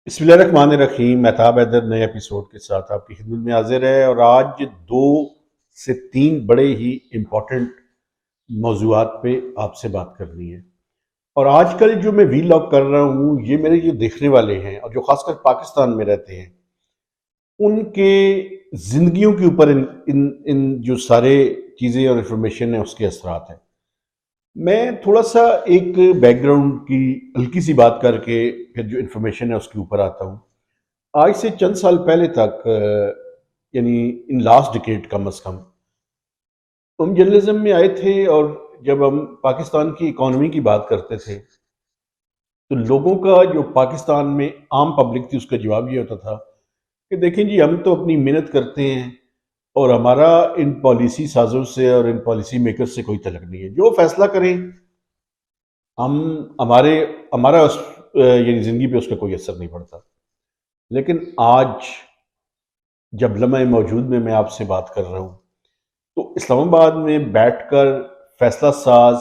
बिस्मिल्लाहिर्रहमानिर्रहीम। मेहताब हैदर नए एपिसोड के साथ आपकी खिदमत में हाजिर है और आज 2 से 3 बड़े ही इम्पोर्टेंट मौज़ूआत पे आपसे बात करनी है। और आजकल जो मैं वीलॉग कर रहा हूँ ये मेरे जो देखने वाले हैं और जो खासकर पाकिस्तान में रहते हैं उनके ज़िंदगियों के ऊपर इन इन इन जो सारे चीज़ें और इन्फॉर्मेशन है उसके असरात हैं। मैं थोड़ा-सा एक बैकग्राउंड की हल्की सी बात करके फिर जो इन्फॉर्मेशन है उसके ऊपर आता हूँ। आज से चंद साल पहले तक यानी इन लास्ट डिकेड कम अज़ कम हम जर्नलिज्म में आए थे और जब हम पाकिस्तान की इकॉनमी की बात करते थे, तो लोगों का जो पाकिस्तान में आम पब्लिक थी उसका जवाब ये होता था कि देखें जी हम तो अपनी मेहनत करते हैं और हमारा इन पॉलिसी साज़ों से और इन पॉलिसी मेकर्स से कोई तल्लुक नहीं है। जो फैसला करें हम हमारे हमारा यानी ज़िंदगी पे उसका कोई असर नहीं पड़ता। लेकिन आज जब लम्हे मौजूद में मैं आपसे बात कर रहा हूँ, तो इस्लामाबाद में बैठकर फैसला साज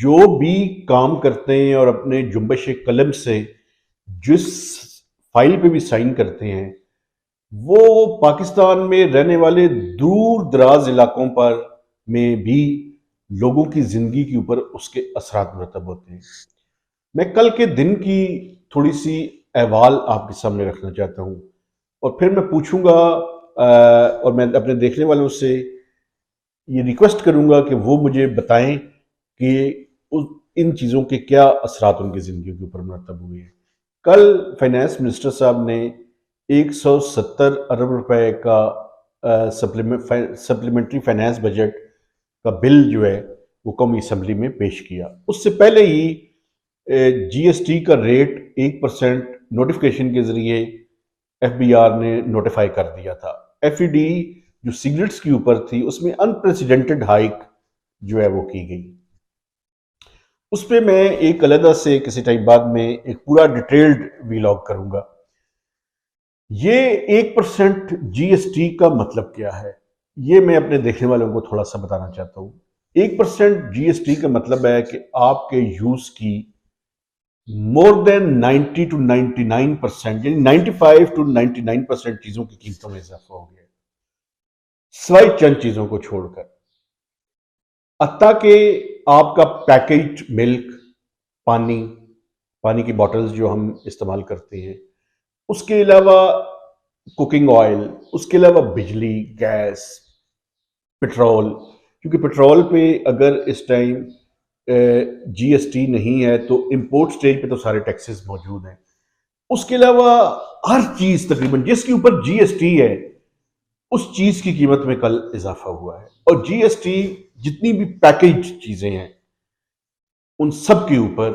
जो भी काम करते हैं और अपने जुम्बश कलम से जिस फाइल पे भी साइन करते हैं, वो पाकिस्तान में रहने वाले दूर दराज इलाकों पर में भी लोगों की ज़िंदगी के ऊपर उसके असरात मुरतब होते हैं। मैं कल के दिन की थोड़ी सी अहवाल आपके सामने रखना चाहता हूँ और फिर मैं पूछूंगा और मैं अपने देखने वालों से ये रिक्वेस्ट करूंगा कि वो मुझे बताएं कि इन चीज़ों के क्या असरात उनकी ज़िंदगी के ऊपर मरतब हुए हैं। कल फाइनेंस मिनिस्टर साहब ने 170 अरब रुपए का सप्लीमेंट्री फाइनेंस बजट का बिल जो है वो कौमी असम्बली में पेश किया। उससे पहले ही जीएसटी का रेट 1% नोटिफिकेशन के जरिए एफबीआर ने नोटिफाई कर दिया था। एफईडी जो सिगरेट्स के ऊपर थी उसमें अनप्रेसिडेंटेड हाइक जो है वो की गई। उस पर मैं एक अलग से किसी टाइम बाद में एक पूरा डिटेल्ड वीलॉग करूंगा। ये 1% जीएसटी का मतलब क्या है ये मैं अपने देखने वालों को थोड़ा सा बताना चाहता हूँ। 1% जीएसटी का मतलब है कि आपके यूज की मोर देन 90 टू 99% यानी 95 टू 99% चीजों की कीमतों में इजाफा हो गया, सिवाय चंद चीजों को छोड़कर। हत्ता कि आपका पैकेज मिल्क, पानी, पानी की बॉटल्स जो हम इस्तेमाल करते हैं, उसके अलावा कुकिंग ऑयल, उसके अलावा बिजली, गैस, पेट्रोल। क्योंकि पेट्रोल पे अगर इस टाइम जीएसटी नहीं है तो इंपोर्ट स्टेज पे तो सारे टैक्सेस मौजूद हैं। उसके अलावा हर चीज तकरीबन जिसके ऊपर जीएसटी है उस चीज की कीमत में कल इजाफा हुआ है। और जीएसटी जितनी भी पैकेज चीजें हैं उन सब के ऊपर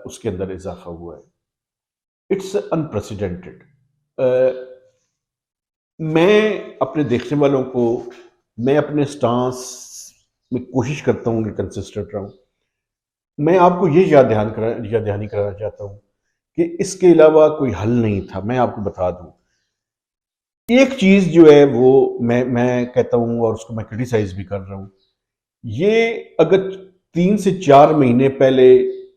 उसके अंदर इजाफा हुआ है। It's unprecedented. मैं अपने देखने वालों को मैं अपने स्टांस में कोशिश करता हूँ कि कंसिस्टेंट रहूं। मैं आपको ये याद दहानी कराना चाहता हूँ कि इसके अलावा कोई हल नहीं था। मैं आपको बता दूं एक चीज जो है वो मैं कहता हूँ और उसको मैं क्रिटिसाइज भी कर रहा हूँ। ये अगर 3 से 4 महीने पहले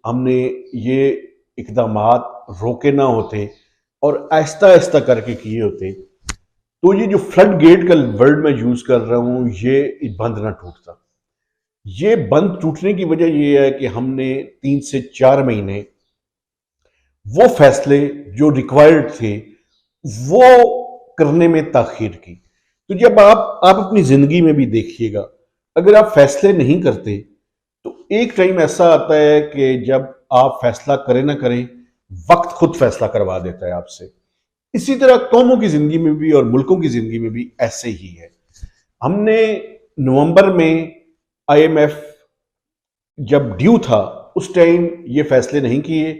हमने ये इकदामात रोके ना होते और आहिस्ता आहिस्ता करके किए होते तो ये जो फ्लड गेट का वर्ड मैं यूज कर रहा हूं ये बंद ना टूटता। ये बंद टूटने की वजह ये है कि हमने 3 से 4 महीने वो फैसले जो रिक्वायर्ड थे वो करने में ताखीर की। तो जब आप अपनी जिंदगी में भी देखिएगा, अगर आप फैसले नहीं करते तो एक टाइम ऐसा आता है कि जब आप फैसला करें ना करें वक्त खुद फैसला करवा देता है आपसे। इसी तरह कौमों की जिंदगी में भी और मुल्कों की जिंदगी में भी ऐसे ही है। हमने नवंबर में आईएमएफ जब ड्यू था उस टाइम ये फैसले नहीं किए,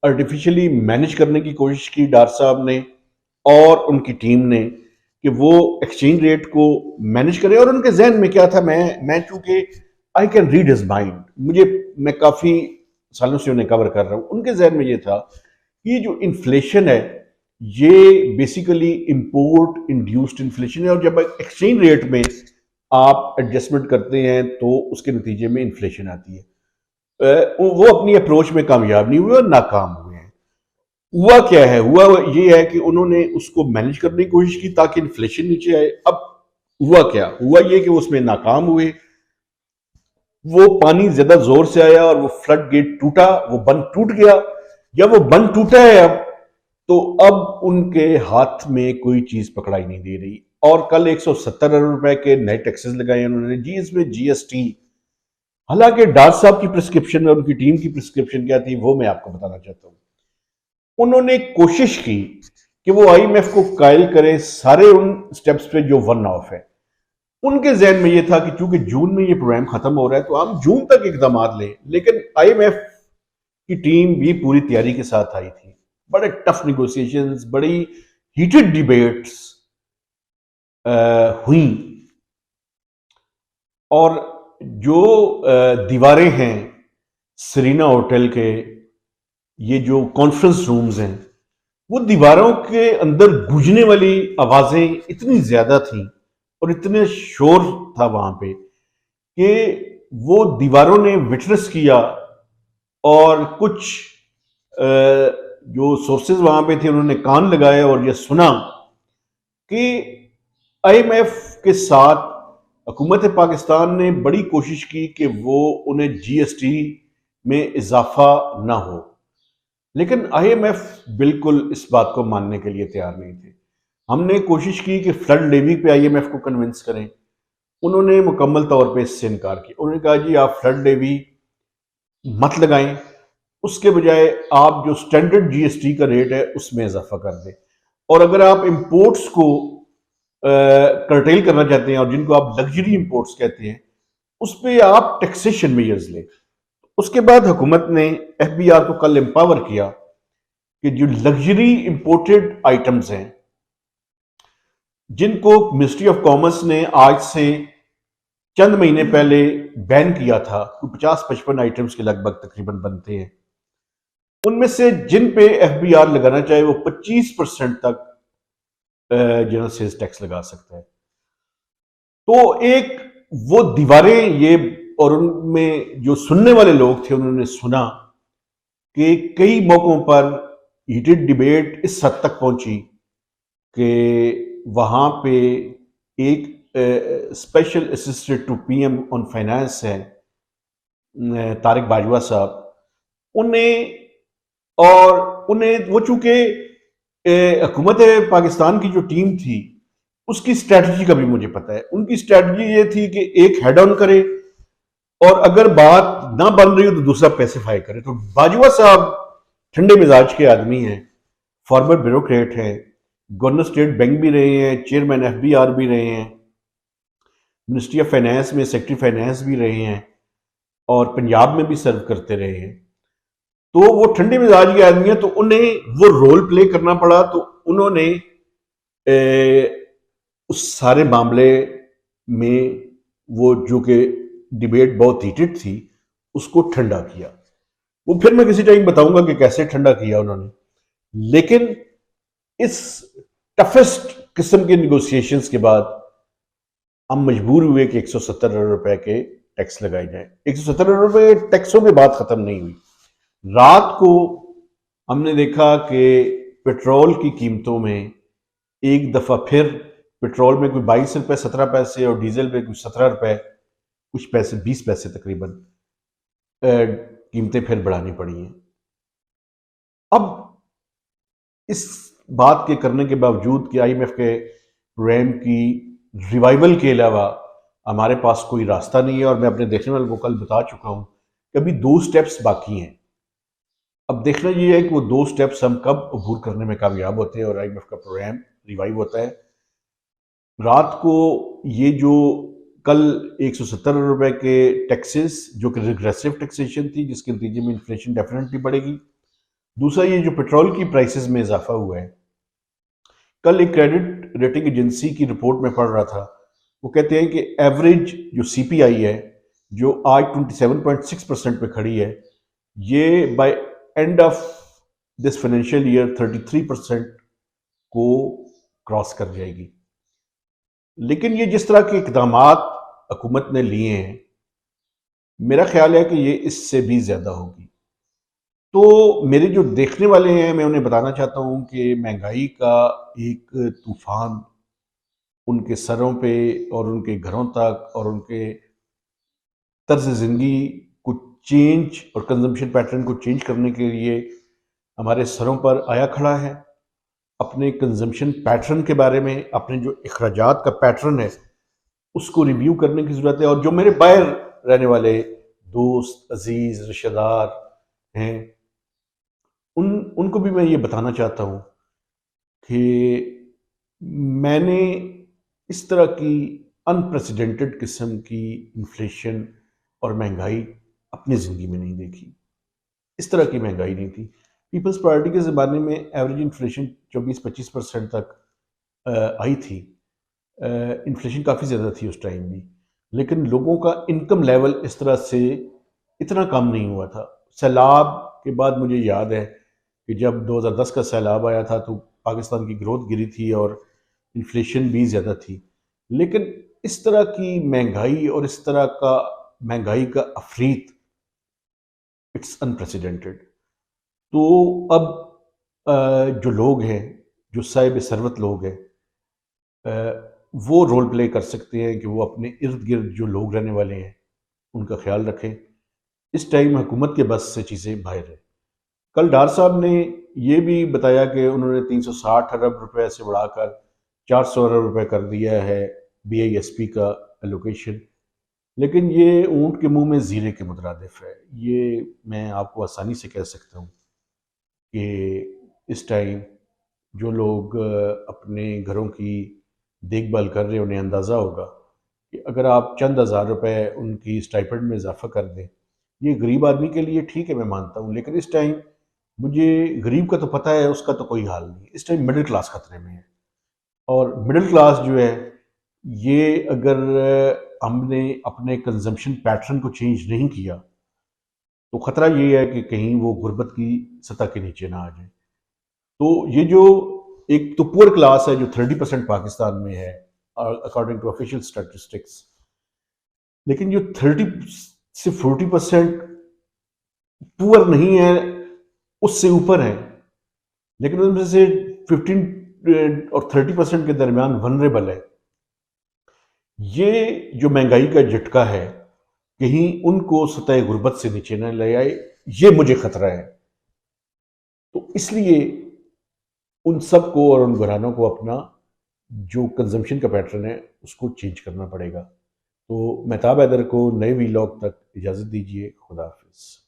आर्टिफिशियली मैनेज करने की कोशिश की डार साहब ने और उनकी टीम ने कि वो एक्सचेंज रेट को मैनेज करें। और उनके जहन में क्या था, मैं चूंकि I can read his mind, मैं काफी सालों से उन्हें कवर कर रहा हूं, उनके जहन में ये था कि जो इन्फ्लेशन है ये बेसिकली इंपोर्ट इंड्यूस्ड इन्फ्लेशन है और जब एक्सचेंज रेट में आप एडजस्टमेंट करते हैं तो उसके नतीजे में इन्फ्लेशन आती है। वो अपनी अप्रोच में कामयाब नहीं हुए और नाकाम हुए हैं। हुआ क्या है, हुआ ये है कि उन्होंने उसको मैनेज करने की कोशिश की ताकि इन्फ्लेशन नीचे आए। अब हुआ क्या, हुआ ये कि उसमें नाकाम हुए, वो पानी ज्यादा जोर से आया और वो फ्लड गेट टूटा, वो बंद टूट गया। जब वो बंद टूटा है अब, तो अब उनके हाथ में कोई चीज पकड़ाई नहीं दे रही। और कल 170 अरब रुपए के नए टैक्सेस लगाए उन्होंने जी, इसमें जीएसटी। हालांकि डार साहब की प्रिस्क्रिप्शन और उनकी टीम की प्रिस्क्रिप्शन क्या थी वो मैं आपको बताना चाहता हूं। उन्होंने कोशिश की कि वो आईएमएफ को कायल करे सारे उन स्टेप्स पे जो वन ऑफ है। उनके जहन में यह था कि चूंकि जून में ये प्रोग्राम खत्म हो रहा है तो हम जून तक इकदाम लें, लेकिन आईएमएफ की टीम भी पूरी तैयारी के साथ आई थी। बड़े टफ निगोसिएशंस, बड़ी हीटेड डिबेट्स हुई। और जो दीवारें हैं सरीना होटल के, ये जो कॉन्फ्रेंस रूम्स हैं, वो दीवारों के अंदर गूंजने वाली आवाजें इतनी ज्यादा थी और इतने शोर था वहां पे कि वो दीवारों ने विटनेस किया। और कुछ जो सोर्सेज वहां पे थे उन्होंने कान लगाए और ये सुना कि आईएमएफ के साथ हुकूमत पाकिस्तान ने बड़ी कोशिश की कि वो उन्हें जीएसटी में इजाफा ना हो, लेकिन आईएमएफ बिल्कुल इस बात को मानने के लिए तैयार नहीं थे। हमने कोशिश की कि फ्लड लेवी पे आईएमएफ को कन्विंस करें, उन्होंने मुकम्मल तौर पे इससे इनकार किया। उन्होंने कहा जी आप फ्लड लेवी मत लगाएं, उसके बजाय आप जो स्टैंडर्ड जीएसटी का रेट है उसमें इजाफा कर दें। और अगर आप इंपोर्ट्स को कर्टेल करना चाहते हैं और जिनको आप लग्जरी इंपोर्ट्स कहते हैं, उस पर आप टैक्सेशन मेजर्स लें। उसके बाद हुकूमत ने एफबीआर को कल एम्पावर किया कि जो लग्जरी इंपोर्टेड आइटम्स हैं, जिनको मिनिस्ट्री ऑफ कॉमर्स ने आज से चंद महीने पहले बैन किया था, 50-55 आइटम्स के लगभग तकरीबन बनते हैं, उनमें से जिन पे एफबीआर लगाना चाहे वो 25% तक जनरल सेल्स टैक्स लगा सकता है। तो एक वो दीवारें ये, और उनमें जो सुनने वाले लोग थे उन्होंने सुना कि कई मौकों पर हीटेड डिबेट इस हद तक पहुंची कि वहां पे एक special assistant to PM on finance है तारिक बाजवा साहब, उन्हें और उन्हें वो चूंकि हुकूमत पाकिस्तान की जो टीम थी उसकी स्ट्रैटेजी का भी मुझे पता है। उनकी स्ट्रैटेजी ये थी कि एक हेड ऑन करे और अगर बात ना बन रही हो तो दूसरा पैसिफाई करे। तो बाजवा साहब ठंडे मिजाज के आदमी हैं, फॉर्मर ब्यूरोक्रेट हैं, गवर्नर स्टेट बैंक भी रहे हैं, चेयरमैन एफबीआर भी रहे हैं, मिनिस्ट्री ऑफ फाइनेंस में सेक्रेटरी फाइनेंस भी रहे हैं और पंजाब में भी सर्व करते रहे हैं। तो वो ठंडे मिजाज के आदमी है, तो उन्हें वो रोल प्ले करना पड़ा। तो उन्होंने उस सारे मामले में वो जो कि डिबेट बहुत हीटेड थी उसको ठंडा किया। वो फिर मैं किसी टाइम बताऊंगा कि कैसे ठंडा किया उन्होंने। लेकिन इस टफेस्ट किस्म के निगोशिएशंस के बाद हम मजबूर हुए कि 170 अरब रुपए के टैक्स लगाए जाए। 170 अरब रुपए टैक्सों में बात खत्म नहीं हुई। रात को हमने देखा कि पेट्रोल की कीमतों में एक दफा फिर पेट्रोल में कोई 22 रुपए 17 पैसे और डीजल में कुछ 17 रुपए कुछ पैसे 20 पैसे तकरीबन कीमतें फिर बढ़ानी पड़ी हैं। अब इस बात के करने के बावजूद कि आईएमएफ के प्रोग्राम की रिवाइवल के अलावा हमारे पास कोई रास्ता नहीं है, और मैं अपने देखने वालों को कल बता चुका हूं कि अभी 2 स्टेप्स बाकी हैं। अब देखना ये है कि वो 2 स्टेप्स हम कब अबूर करने में कामयाब होते हैं और आईएमएफ का प्रोग्राम रिवाइव होता है। रात को ये जो कल 170 अरब रुपए के टैक्सेस जो कि रिग्रेसिव टैक्सेशन थी, जिसके नतीजे में इन्फ्लेशन डेफिनेटली बढ़ेगी। दूसरा ये जो पेट्रोल की प्राइसेस में इजाफा हुआ है, कल एक क्रेडिट रेटिंग एजेंसी की रिपोर्ट में पढ़ रहा था, वो कहते हैं कि एवरेज जो सीपीआई है जो आज 27.6% पे खड़ी है, ये by end of this financial year 33% को क्रॉस कर जाएगी। लेकिन ये जिस तरह के इकदाम हुकूमत ने लिए हैं, मेरा ख्याल है कि ये इससे भी ज्यादा होगी। तो मेरे जो देखने वाले हैं, मैं उन्हें बताना चाहता हूँ कि महंगाई का एक तूफान उनके सरों पे और उनके घरों तक और उनके तर्ज ज़िंदगी को चेंज और कंजम्पशन पैटर्न को चेंज करने के लिए हमारे सरों पर आया खड़ा है। अपने कंजम्पशन पैटर्न के बारे में, अपने जो अखराजात का पैटर्न है, उसको रिव्यू करने की ज़रूरत है। और जो मेरे बाहर रहने वाले दोस्त, अजीज़, रिश्तेदार हैं, उनको भी मैं ये बताना चाहता हूँ कि मैंने इस तरह की अनप्रेसिडेंटेड किस्म की इन्फ्लेशन और महंगाई अपनी ज़िंदगी में नहीं देखी। इस तरह की महंगाई नहीं थी। पीपल्स पार्टी के ज़माने में एवरेज इन्फ्लेशन 24-25% तक आई थी। इन्फ्लेशन काफ़ी ज़्यादा थी उस टाइम भी, लेकिन लोगों का इनकम लेवल इस तरह से इतना कम नहीं हुआ था। सैलाब के बाद मुझे याद है कि जब 2010 का सैलाब आया था तो पाकिस्तान की ग्रोथ गिरी थी और इन्फ्लेशन भी ज़्यादा थी। लेकिन इस तरह की महंगाई और इस तरह का महंगाई का अफरीत, इट्स अनप्रेसिडेंटेड। तो अब जो लोग हैं, जो साहिब सरवत लोग हैं, वो रोल प्ले कर सकते हैं कि वो अपने इर्द गिर्द जो लोग रहने वाले हैं उनका ख्याल रखें। इस टाइम हुकूमत के बस से चीज़ें बाहर है। कल डार साहब ने ये भी बताया कि उन्होंने 360 अरब रुपए से बढ़ाकर 400 अरब रुपए कर दिया है BISP का एलोकेशन। लेकिन ये ऊंट के मुंह में जीरे के मुतरादिफ है। ये मैं आपको आसानी से कह सकता हूँ कि इस टाइम जो लोग अपने घरों की देखभाल कर रहे हैं, उन्हें अंदाज़ा होगा कि अगर आप चंद हज़ार रुपए उनकी स्टाइपेंड में इजाफा कर दें, ये गरीब आदमी के लिए ठीक है, मैं मानता हूँ। लेकिन इस टाइम मुझे गरीब का तो पता है, उसका तो कोई हाल नहीं। इस टाइम मिडिल क्लास खतरे में है। और मिडिल क्लास जो है, ये अगर हमने अपने कंजम्पशन पैटर्न को चेंज नहीं किया तो ख़तरा ये है कि कहीं वो गुर्बत की सतह के नीचे ना आ जाए। तो ये जो एक तो पुअर क्लास है जो 30% पाकिस्तान में है अकॉर्डिंग टू ऑफिशियल स्टैटिस्टिक्स, लेकिन जो 30 से 40% पुअर नहीं है, उससे ऊपर है। लेकिन उनमें से 15 और 30% के दरमियान वनरेबल है। ये जो महंगाई का झटका है, कहीं उनको सतह गुर्बत से नीचे न ले आए, ये मुझे खतरा है। तो इसलिए उन सबको और उन घरानों को अपना जो कंजम्पशन का पैटर्न है उसको चेंज करना पड़ेगा। तो मेहताब हैदर को नए वीलॉग तक इजाज़त दीजिए। खुदा हाफिज़।